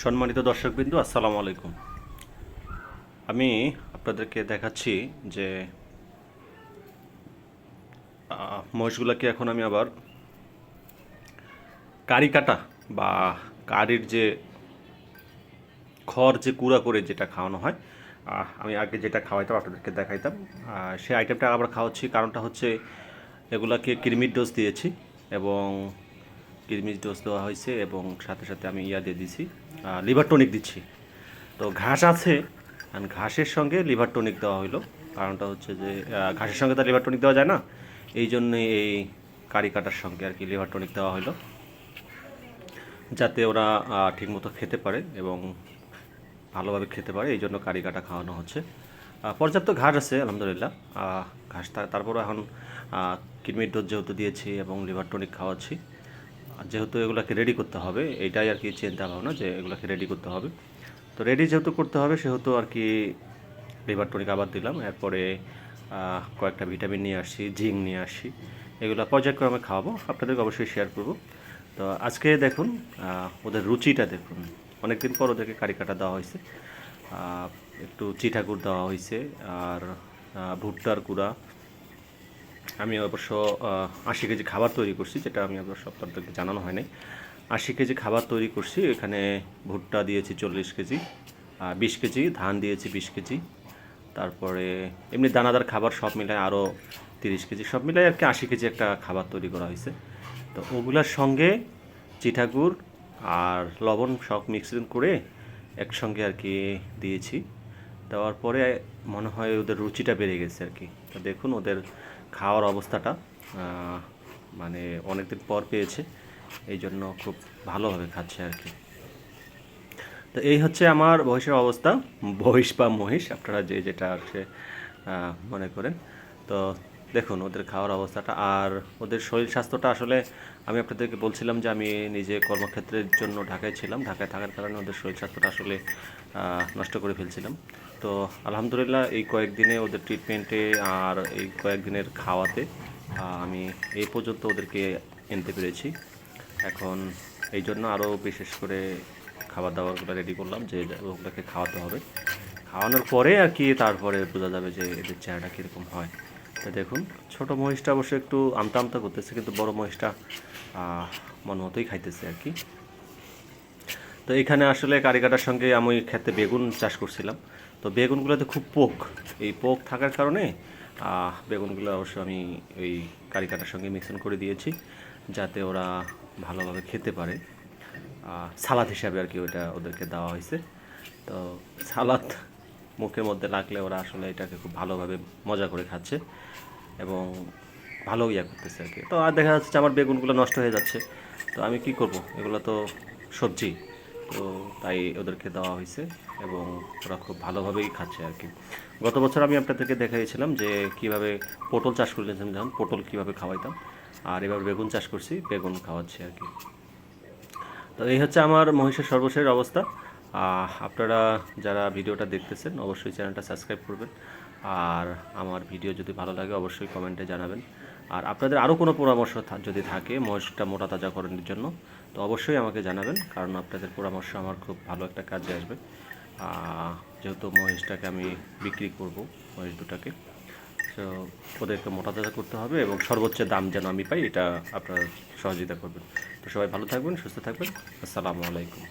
সম্মানিত দর্শকবৃন্দু, আসসালামু আলাইকুম। আমি আপনাদেরকে দেখাচ্ছি যে মহিষগুলোকে এখন আমি আবার কারি কাটা বা কারির যে খড় যে কুড়া করে যেটা খাওয়ানো হয়, আমি আগে যেটা খাওয়াইতাম আপনাদেরকে দেখাইতাম, সেই আইটেমটা আবার খাওয়াচ্ছি। কারণটা হচ্ছে এগুলাকে কৃমির ডোজ দিয়েছি এবং কৃমির ডোজ দেওয়া হয়েছে এবং সাথে সাথে আমি দিয়ে দিছি, লিভার টনিক দিচ্ছি। তো ঘাস আছে, ঘাসের সঙ্গে লিভার টনিক দেওয়া হইলো। কারণটা হচ্ছে যে ঘাসের সঙ্গে তো লিভার টনিক দেওয়া যায় না, এই জন্যে এই কারি কাটার সঙ্গে আর কি লিভার টনিক দেওয়া হইলো, যাতে ওরা ঠিকমতো খেতে পারে এবং ভালোভাবে খেতে পারে। এই জন্য কারি কাটা খাওয়ানো হচ্ছে। পর্যাপ্ত ঘাস আছে আলহামদুলিল্লাহ, ঘাস তারপরও এখন কৃমির ডোজ যেহেতু দিয়েছি এবং লিভার টনিক খাওয়াচ্ছি, যেহেতু এগুলোকে রেডি করতে হবে, এইটাই আর কি চিন্তা ভাবনা যে এগুলোকে রেডি করতে হবে। তো রেডি যেহেতু করতে হবে সেহেতু আর কি লিভার টনিক আবার দিলাম। এরপরে কয়েকটা ভিটামিন নিয়ে আসছি, জিঙ্ক নিয়ে আসছি, এগুলো পর্যায়ক্রমে খাওয়াবো, আপনাদেরকে অবশ্যই শেয়ার করব। তো আজকে দেখুন ওদের রুচিটা দেখুন, অনেকদিন পর ওদেরকে কারি কাটা দেওয়া হয়েছে, একটু চিটা গুড় দেওয়া হয়েছে আর ভুট্টার গুঁড়া। আমি অবশ্য 80 কেজি খাবার তৈরি করছি, যেটা আমি অবশ্য আপনাদেরকে জানানো হয় নাই। 80 কেজি খাবার তৈরি করছি, এখানে ভুট্টা দিয়েছি 40 কেজি, 20 কেজি ধান দিয়েছি, 20 কেজি, তারপরে এমনি দানাদার খাবার সব মিলায় আরও 30 কেজি, সব মিলায় আর কি 80 কেজি একটা খাবার তৈরি করা হয়েছে। তো ওগুলার সঙ্গে চিটাগুড় আর লবণ সব মিক্সিং করে একসঙ্গে আর কি দিয়েছি। দেওয়ার পরে মনে হয় ওদের রুচিটা বেড়ে গেছে আর কি। তো দেখুন ওদের খাওয়ার অবস্থাটা, মানে অনেকদিন পর পেয়েছে, এই জন্য খুব ভালোভাবে খাচ্ছে আর কি। তো এই হচ্ছে আমার মহিষের অবস্থা, মহিষ বা মহিষ আপনারা যে যেটা আর সে মনে করেন। তো দেখুন ওদের খাওয়ার অবস্থাটা আর ওদের শরীর স্বাস্থ্যটা। আসলে আমি আপনাদেরকে বলছিলাম যে আমি নিজে কর্মক্ষেত্রের জন্য ঢাকায় ছিলাম, ঢাকায় থাকার কারণে ওদের শরীর স্বাস্থ্যটা আসলে নষ্ট করে ফেলছিলাম। তো আলহামদুলিল্লাহ এই কয়েকদিনে ওদের ট্রিটমেন্টে আর এই কয়েকদিনের খাওয়াতে আমি এই পর্যন্ত ওদেরকে এনতে পেরেছি। এখন এই জন্য আরও বিশেষ করে খাবার দাবারগুলো রেডি করলাম যে ওগুলোকে খাওয়াতে হবে। খাওয়ানোর পরে আর কি তারপরে বোঝা যাবে যে এদের চেহারাটা কীরকম হয়। তো দেখুন ছোটো মহিষটা অবশ্য একটু আমতা আমতা করতেছে, কিন্তু বড় মহিষটা মন মতোই খাইতেছে আর কি। তো এখানে আসলে কারি কাটার সঙ্গে আমি খেতে বেগুন চাষ করছিলাম। তো বেগুনগুলোতে খুব পোক, এই পোক থাকার কারণে বেগুনগুলো অবশ্য আমি ওই কারি কাটার সঙ্গে মিশ্রণ করে দিয়েছি, যাতে ওরা ভালোভাবে খেতে পারে। সালাদ হিসাবে আর কি ওইটা ওদেরকে দেওয়া হয়েছে। তো সালাদ মুখের মধ্যে লাগলে ওরা আসলে এটাকে খুব ভালোভাবে মজা করে খাচ্ছে এবং ভালো করতেছে আর কি। তো আর দেখা যাচ্ছে আমার বেগুনগুলো নষ্ট হয়ে যাচ্ছে, তো আমি কি করব, এগুলো তো সবজি, তো তাই ওদেরকে দেওয়া হয়েছে এবং ওরা খুব ভালোভাবেই খাচ্ছে আর কি। গত বছর আমি আপনাদেরকে দেখাইছিলাম যে কীভাবে পটল চাষ করেছিলাম, যখন পটল কীভাবে খাওয়াইতাম, আর এবার বেগুন চাষ করছি, বেগুন খাওয়াচ্ছি আর কি। তো এই হচ্ছে আমার মহিষের সর্বশেষ অবস্থা। আপনারা যারা ভিডিওটা দেখতেছেন অবশ্যই চ্যানেলটা সাবস্ক্রাইব করবেন, আর আমার ভিডিও যদি ভালো লাগে অবশ্যই কমেন্টে জানাবেন। আর আপনাদের আরও কোনো পরামর্শ যদি থাকে মহিষটা মোটা তাজা করানোর জন্য, তো অবশ্যই আমাকে জানাবেন, কারণ আপনাদের পরামর্শ আমার খুব ভালো একটা কাজে আসবে। যেহেতু মহিষটাকে আমি বিক্রি করব, মহিষ দুটাকে, তো ওদেরকে মোটা তাজা করতে হবে এবং সর্বোচ্চ দাম যেন আমি পাই, এটা আপনারা সহযোগিতা করবেন। তো সবাই ভালো থাকবেন, সুস্থ থাকবেন। আসসালামু আলাইকুম।